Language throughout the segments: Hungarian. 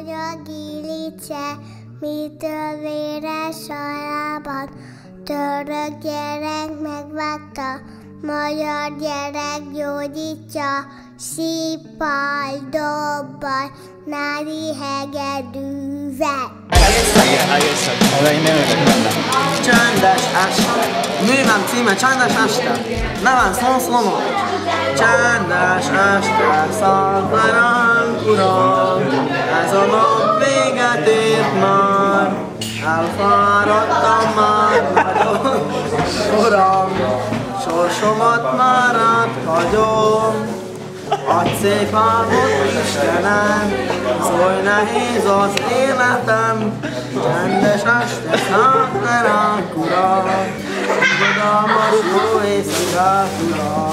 hogy a Gilice, mitől véres alában. Török gyerek megvágta, magyar gyerek gyógyítja, síppal, dobbal, nádi hegedűvel. Csendes este. Művem címe Csendes este. Nevem Szomszlomon. Csendes este, szaltanánk uram. Ez a nap véget ért már. Elfáradtam már nagyon, uram. Sorsomat már áthagyom. Adj szép álmot, Istenem, szólj nehéz az életem, csendes este szállj ránk, Uram, nyugodalmas jó éjszakát, Uram,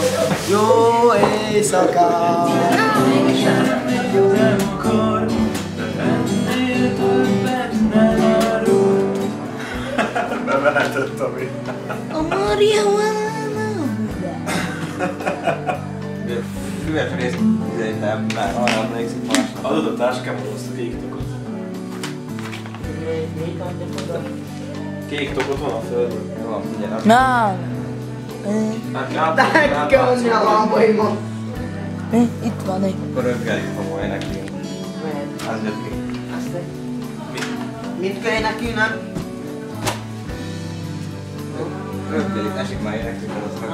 jó éjszakát. Bemehetett, Tomi. A marihuana. Füves részt nem, már arra emlékszik másnap. Adod a táskámhoz azt a kék tokot. Kék tokot van a földön. Van, figyelj. Nem. De ki kell adni a lábaimat. Itt van egy. Akkor röggelik komoly nekünk. Az jött ki. Mit kell nekünk, nem? Röggelik, esik már éneklünk az meg.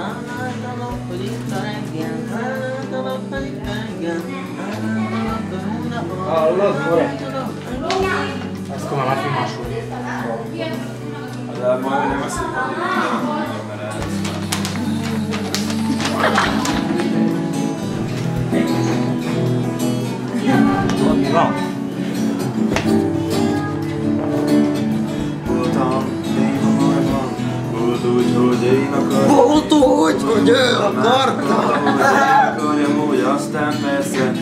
Hallod, Mora? Ezt kommer már filmásolni. De majd nem azt Mi van? voltam én a majban. Volt úgy, hogy én akartam. Volt úgy, hogy ő akarta. Akarjam úgy, aztán persze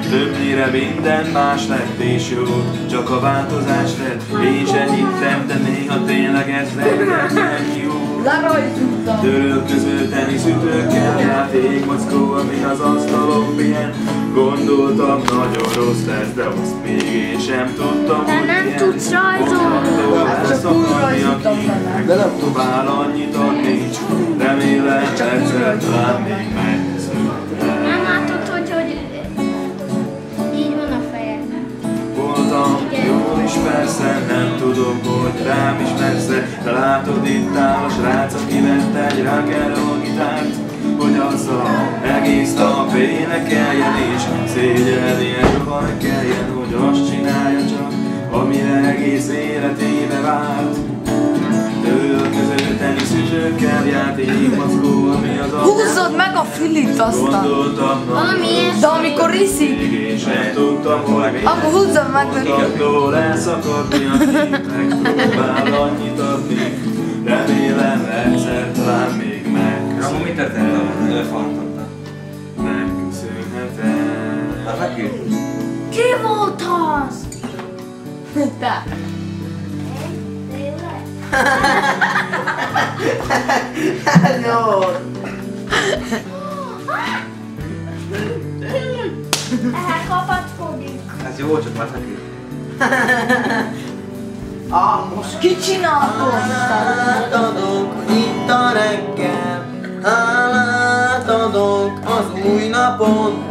többnyire minden más lett és jó, csak a változás lett. Én se hittem, de néha tényleg ez legyen jó. Török közül teniszütőkkel, játékmackó, ami az asztalon pihen. Gondoltam, nagyon rossz lesz, de azt még én sem tudtam, De hogy nem ilyen. tudsz rajzolni. Elszakadni a képnek, de nem tovább annyit adni. Remélem egyszer talán még megszületel. Nem látod, hogy így van a fejed. Voltam jól is persze, nem tudom, hogy rám is persze. De látod, itt áll a srác, aki vett egy rock'n'roll gitárt, hogy azzal egész nap énekeljen és szégyelnie soha ne kelljen, hogy azt csinálja csak, amire egész életébe várt. Törölköző teniszütőkkel, játékmackó, ami az Húzzod meg a fülit aztán. gondoltam, Valami De amikor iszik, még én sem tudtam, hogy mi akkor húzzod meg neki. Tudtól elszakadni a képnek, próbál annyit adni. Remélem egyszer talán még Ramon, mit tettél a elefantottal? megköszönhetem. Hát feküdt. Ki volt az? Te. Ez jó. elkapaszkodik. Ez jó, csak már feküdt. Most Ki csinálta? hálát adok itt a reggel, hálát adok az új napon,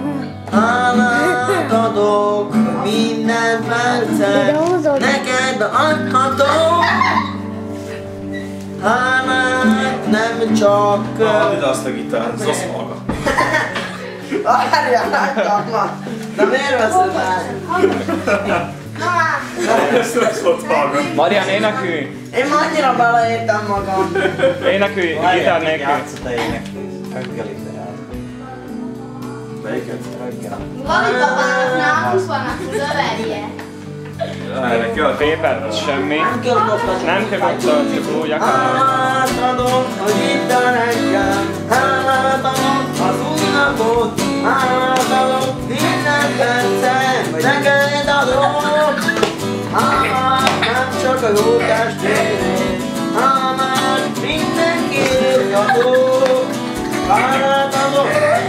hálát adok minden percet, neked adhatom. Hálát nem csak... Add ide azt a gitárt, az azt maga. Várjál, láttam. De miért veszed el? Ezt ott hallgat. Marian, énekülj! Én már annyira beleértem magam. Énekülj, gitár nélkül! Játszott a éneklés. Röggelik rá. Melyiket? Röggel. Gali babának nákusz vannak az överje. Neki a Péper, semmi. Nem kell koptatni. Nem kell kapcsolatni, csak úgy akar. Hálát adom, hogy itt a reggel, hálát adom az új napot, hálát adom minden percet, neked adom. Hálát nem csak a jó testvérét, hálát mindenkiért adok. Hálát adom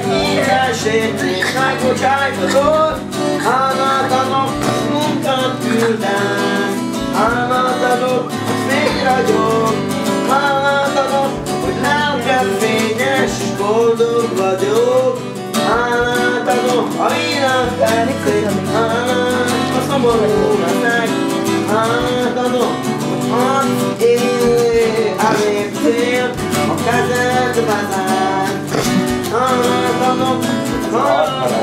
minden sétét, megbocsájtodok, hálát adom munka boldog vagyok, hálát adom a világ tetszét, hálát a szomorúnak, hálát adom az élő elértél, a kezed vezet. Hálát adom a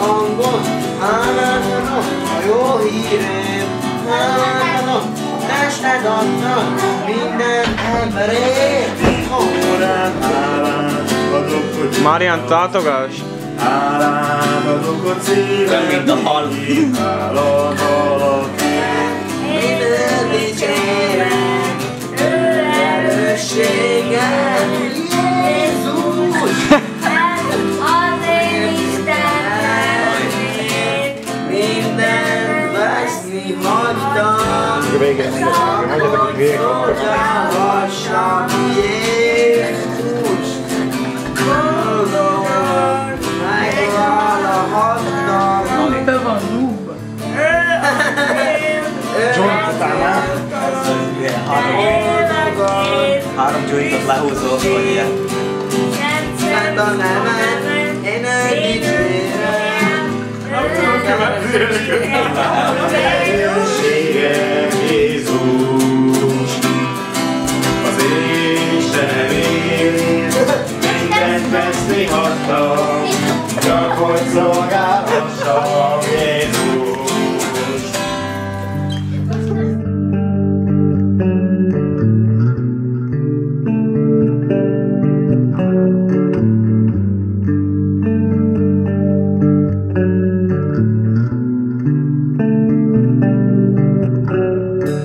hangon, hálát adom a jó hírért, hálát adom a tested adnak minden emberért. Órán hálát adok, hogy Marian, tartogass! hálát adok a szívem, Mint a hal. hálát valakért. Minden dicsérem, erősségem, Jézus! Az én Istenem, Minden veszni hagytam, Csavassam Jézus! Boldogan megvállalhattam, Három jointot lehúzol, vagy ilyen. Szent a nevet, én eldicsérem. Erősségem Jézus, az én Istenemért, mindent veszni hagytam, csak hogy szolgálhassam Jézus.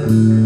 Thank